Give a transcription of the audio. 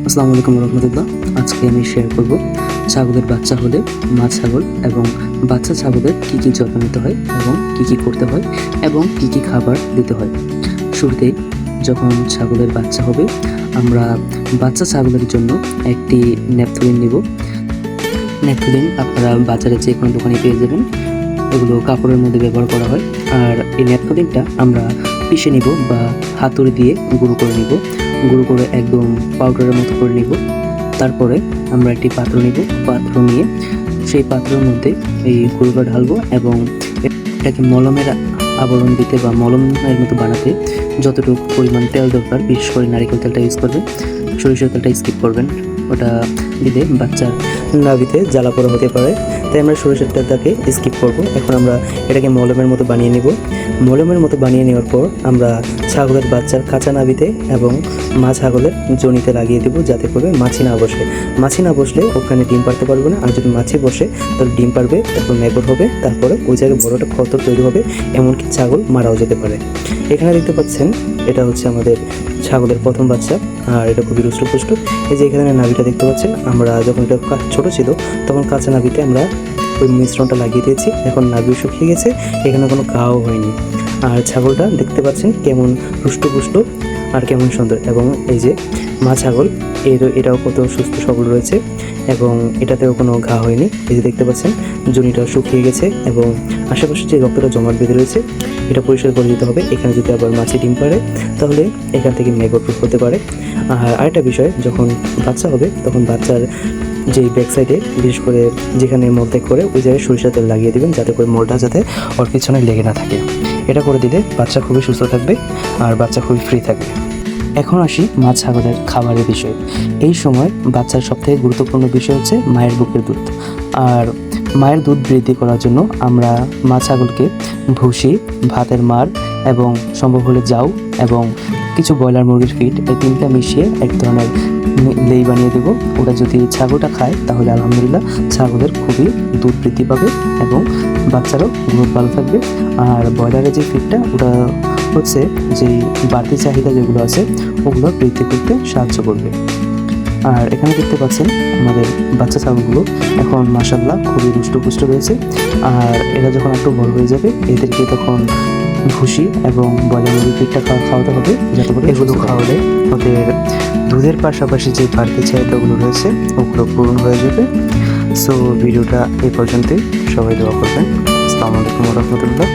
আসসালামু আলাইকুম রহমতুল্লাহ। আজকে আমি শেয়ার করব ছাগলের বাচ্চা হলে মা ছাগল এবং বাচ্চা ছাগলের কী কী যত্ন নিতে হয় এবং কী কী করতে হয় এবং কী কী খাবার দিতে হয়। শুরুতেই যখন ছাগলের বাচ্চা হবে আমরা বাচ্চা ছাগলের জন্য একটি ন্যাপথলিন নিব। ন্যাপথলিন আপনারা বাজারে যে কোনো দোকানে পেয়ে যাবেন, এগুলো কাপড়ের মধ্যে ব্যবহার করা হয়। আর এই ন্যাপথলিনটা আমরা পিষে নিব বা হাতুড়ি দিয়ে গুঁড়ো করে নিব, গুঁড়ো করে একদম পাউডারের মতো করে নিব। তারপরে আমরা একটি পাত্র নিব, পাত্র নিয়ে সেই পাত্রের মধ্যে এই গুঁড়োটা ঢালবো এবং এটাকে মলমের আবরণ দিতে বা মলমের মতো বানাতে যতটুকু পরিমাণ তেল দরকার, বিশেষ করে নারিকেল তেলটা ইউজ করবেন, সরিষার তেলটা স্কিপ করবেন। ওটা দিলে বাচ্চার নাভিতে জ্বালা পোড়া হতে পারে, তাই আমরা সরিষার তেলটাকে স্কিপ করব। এখন আমরা এটাকে মলমের মতো বানিয়ে নেব। মলমের মতো বানিয়ে নেওয়ার পর আমরা ছাগলের বাচ্চার কাঁচা নাভিতে এবং মা ছাগলের জনিতে লাগিয়ে দেবো, যাতে করে মাছি না বসে। মাছি না বসলে ওখানে ডিম পারতে পারবে না, আর যদি মাছি বসে তাহলে ডিম পারবে, তারপর মেগর হবে, তারপরে ওই জায়গায় বড় একটা ক্ষত তৈরি হবে, এমনকি ছাগল মারাও যেতে পারে। এখানে দেখতে পাচ্ছেন এটা হচ্ছে আমাদের ছাগলের প্রথম বাচ্চা, আর এটা খুবই রুষ্টপুষ্ট। এই যে এখানে নাভিটা দেখতে পাচ্ছেন, আমরা যখন এটা ছোটো ছিল তখন কাঁচা নাভিতে আমরা ওই মিশ্রণটা লাগিয়ে দিয়েছি। এখন নাভিও শুকিয়ে গেছে, এখানে কোনো ঘাও হয়নি। আর ছাগলটা দেখতে পাচ্ছেন কেমন রুষ্টপুষ্ট আর কেমন সুন্দর, এবং এই যে মা ছাগল এটাও কত সুস্থ সবল রয়েছে এবং এটাতেও কোনো ঘা হয়নি। এই যে দেখতে পাচ্ছেন জনিটাও শুকিয়ে গেছে এবং আশেপাশে যে রক্তটা জমাট বেঁধে রয়েছে এটা পরিষ্কার করে দিতে হবে। এখানে যদি আবার মাছি ডিম পারে তাহলে এখান থেকে মেগর হতে পারে। আর আরেকটা বিষয়, যখন বাচ্চা হবে তখন বাচ্চার যেই ব্যাক সাইডে, বিশেষ করে যেখানে মলত্যাগ করে ওই জায়গায় সরিষার তেল লাগিয়ে দেবেন, যাতে করে মলটা যাতে ওর পিছনে লেগে না থাকে। এটা করে দিলে বাচ্চা খুবই সুস্থ থাকবে আর বাচ্চা খুবই ফ্রি থাকবে। এখন আসি মা ছাগলের খাবারের বিষয়ে। এই সময় বাচ্চার সবথেকে গুরুত্বপূর্ণ বিষয় হচ্ছে মায়ের বুকের দুধ। আর মায়ের দুধ বৃদ্ধি করার জন্য আমরা মা ছাগলকে ভুসি, ভাতের মাড় এবং সম্ভব হলে জাউ এবং কিছু ব্রয়লার মুরগির ফিড, এই তিনটা মিশিয়ে এক ধরনের লেই বানিয়ে দেবো। ওটা যদি ছাগলটা খায় তাহলে আলহামদুলিল্লাহ ছাগলের খুবই দুধ বৃদ্ধি পাবে এবং বাচ্চারও গ্রোথ ভালো থাকবে। আর ব্রয়লারের যে ফিডটা, ওটা হচ্ছে যেই বাড়তি চাহিদা যেগুলো আছে ওগুলো বৃদ্ধি করতে সাহায্য করবে। আর এখানে দেখতে পাচ্ছেন আমাদের বাচ্চা ছাগলগুলো এখন মাশাআল্লাহ খুবই রুষ্টপুষ্ট রয়েছে। আর এরা যখন একটু বড় হয়ে যাবে এদেরকে তখন ভুসি এবং ব্রয়লার মুরগির ফিডটা খাওয়াতে হবে, যাতে করে এগুলো খাওয়ালে ওদের দুধের পাশাপাশি যে বাড়তি চাহিদাগুলো রয়েছে ওগুলো পূরণ হয়ে যাবে। সো ভিডিওটা এই পর্যন্তই, সবাই দোয়া করবেন। আসসালামু আলাইকুম রহমতুল্লাহ।